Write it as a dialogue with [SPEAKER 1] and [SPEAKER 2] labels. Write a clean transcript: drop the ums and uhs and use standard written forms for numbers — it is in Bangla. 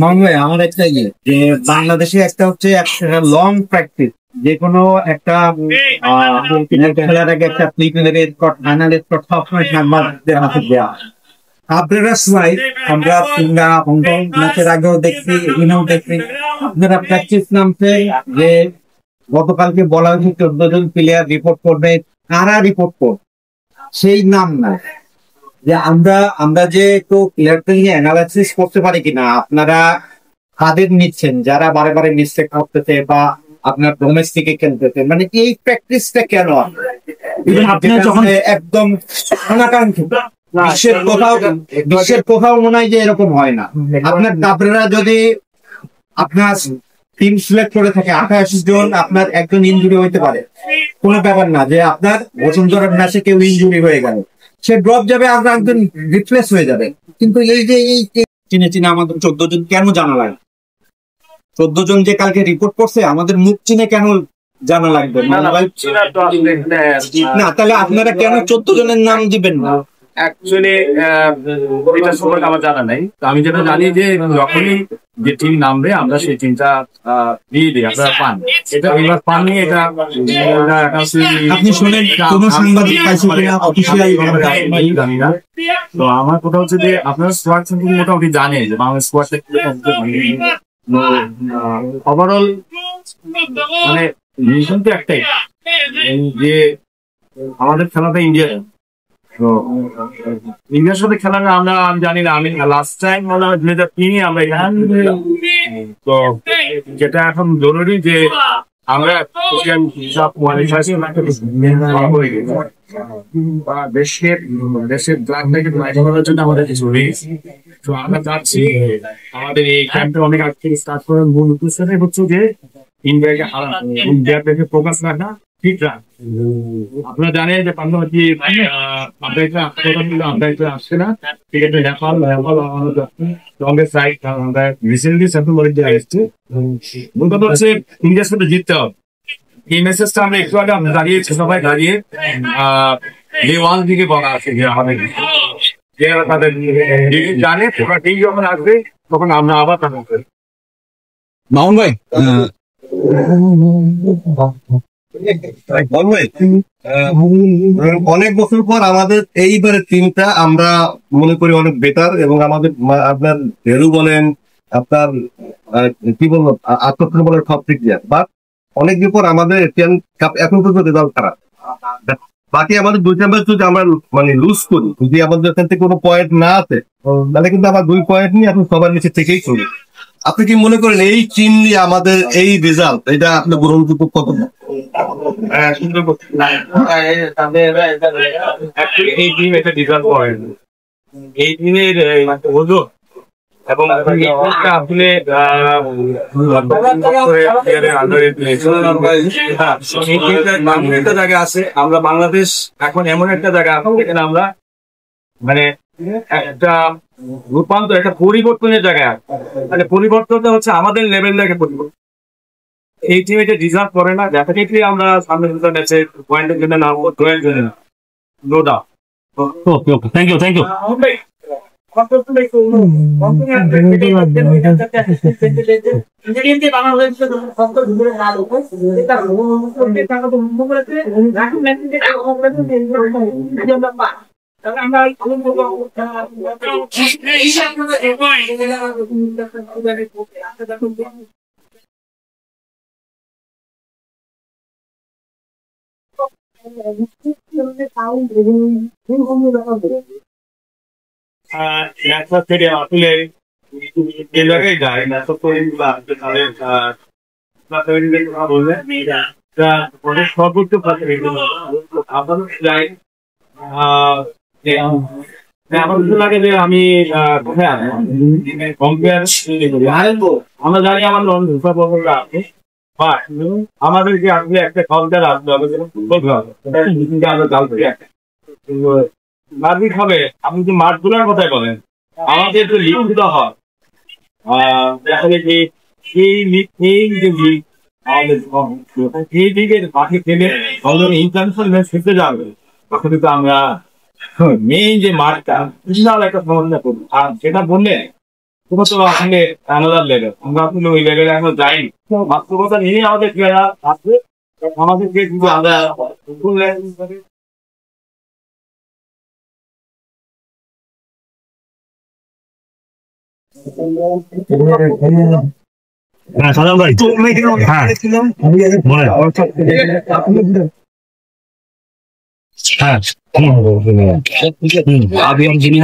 [SPEAKER 1] মামুন ভাই, আমার একটা যে বাংলাদেশে একটা হচ্ছে একটা লং প্র্যাকটিস, যে কোনো একটা খেলার আগে একটা প্রিলিমিনারি স্কট, ফাইনাল স্কট সবসময় সাংবাদিকদের হাতে দেওয়া। আপনারা সবাই, আমরা হংকং ম্যাচের আগেও দেখছি, এখানেও দেখছি, আপনারা প্র্যাকটিস নামছে যে গতকালকে বলা হয়েছে 14 জন প্লেয়ার রিপোর্ট করবে, কারা রিপোর্ট করবে সেই নাম না। যে আমরা আমরা যে একটু প্লেয়ারদের নিয়ে অ্যানালাইসিস করতে পারি কিনা, আপনারা কাদের নিচ্ছেন যারা বারে বারে মিস্টেক করতেছে বা আপনার ডোমেস্টিকে খেলতেছে, মানে এই প্র্যাকটিসটা কেন আপনার যখন একদম অনাকাঙ্ক্ষিত? বিশ্বের কোথাও মনে হয় যে এরকম হয় না। আপনার কাবরেরা যদি আপনার টিম সিলেক্ট করে থাকে 28 জন, আপনার একজন ইনজুরি হইতে পারে, কোনো ব্যাপার না যে আপনার বসুন্ধরার ম্যাচে কেউ ইনজুরি হয়ে গেল, সে ড্রপ যাবে, আপনার একজন রিপ্লেস হয়ে যাবে। কিন্তু এই যে এই চিনে চিনে আমাদের 14 জন কেন জানা লাগে? 14 জন যে কালকে রিপোর্ট করছে, আমাদের মুখ চিনে কেন জানা লাগবে না? তাহলে আপনারা কেন 14 জনের নাম দিবেন না?
[SPEAKER 2] অ্যাকচুয়ালি এটা সম্পর্কে আমার জানা নাই। তো আমি যেটা জানি যে যখনই যে টিম নামবে আমরা সেই টিমটা দিয়ে দিই, আপনারা পান। এটা এবার পাননি, এটা
[SPEAKER 1] আপনি শুনেন কোন সাংবাদিক অফিসিয়াল
[SPEAKER 2] জানি না। তো আমার কথা হচ্ছে যে আপনার স্কোয়াড সম্পর্কে মোটামুটি জানে যে বাংলাদেশ স্কোয়াডটা ওভারঅল মানে রিজন তো একটাই যে আমাদের খেলাটা ইন্ডিয়া। তো ইন্ডিয়ার সাথে খেলা আমরা জানি না। আমি লাস্ট টাইম 2003 আমরা তো যেটা এখন জরুরি যে আমরা দেশের ফ্ল্যাগটাকে করার জন্য আমাদের তো আমরা চাচ্ছি আমাদের এই ক্যাম্পে অনেক আগে থেকে স্টার্ট করার মূল উদ্দেশ্যটা হচ্ছে যে ইন্ডিয়াকে হারানো, ইন্ডিয়ার দিকে ফোকাস রাখা, ঠিক রাখা। আপনারা জানেন যে পাশাপাশি আপডেট আসছে না, ঠিক আছে। নেপাল লংগেস্ট সাইড আমরা রিসেন্টলি সেপ্টেম্বরে দিয়ে আসছে। মূল কথা হচ্ছে ইন্ডিয়ার সাথে জিততে হবে। এই মেসেজটা আমরা একটু আগে দাঁড়িয়েছি, সবাই দাঁড়িয়ে ডে 1 থেকে বলা আছে যে আমাদের তাদের জানে ঠিক যখন আসবে তখন আমরা আবার তাদের
[SPEAKER 1] মামুন ভাই,
[SPEAKER 3] অনেক বছর পর আমাদের এইবারের টিমটা আমরা মনে করি অনেক বেটার, এবং আমাদের আপনার ভ্যালু বলেন, আপনার কি বলবো আত্মপ্রতি বলেন, সব ঠিক যায়। বাট অনেকদিন পর আমাদের এশিয়ান কাপ এখন পর্যন্ত রেজাল্ট খারাপ। বাকি আমাদের 2 ম্যাচ যদি আমরা মানে লুজ করি, যদি আমাদের এখান থেকে কোনো পয়েন্ট না আছে, তাহলে কিন্তু আমার 2 পয়েন্ট নিয়ে এখন সবার নিচে থেকেই চলবে। আপনি কি মনে করেন এই টিম নিয়ে আমাদের এই রেজাল্ট এটা আপনার গ্রহণযোগ্য কত?
[SPEAKER 2] এই টিম একটা ডিজার্ভ করেন, এই টিমের ওজন এবং আসলে একটা জায়গা আছে। আমরা বাংলাদেশ এখন এমন একটা জায়গা যেখানে আমরা মানে একটা রূপান্তর, একটা পরিবর্তনের জায়গায়, মানে পরিবর্তনটা হচ্ছে আমাদের লেভেলটাকে পরিবর্তন। এই টিম এটা ডিজার্ভ করে না। ডেফিনেটলি আমরা সামনে ম্যাচে পয়েন্টের জন্য নামবো, ড্রয়ের জন্য no doubt.
[SPEAKER 1] Okay okay, thank you thank you.
[SPEAKER 2] লাগে যে আমি আমরা জানি আমাদেরকে আসলে একটা কাউন্টার আসতে হবে, মারপিট হবে। আপনি যে মাঠ গুলার কথাই বলেন, আমাদের একটু লিগ দিতে হয়। আসলে যে এই লিগ এই লিগের বাকি খেলে ইন্টারন্যাশনাল ম্যাচ খেলতে যাবে, তখন কিন্তু আমরা মেইন যে মাঠটা বিশাল একটা সমস্যা করবো। আর সেটা বললে ওটা তো আসলে আলাদা লেভেল, আমরা আসলে ওই লেভেলে এখন যাইনি। বাস্তবতা নিয়ে আমাদের ক্রীড়া আছে, আমাদেরকে কিন্তু আমরা
[SPEAKER 4] হ্যাঁ সালাম ভাই, হ্যাঁ বলেন। হ্যাঁ আমি জিনিস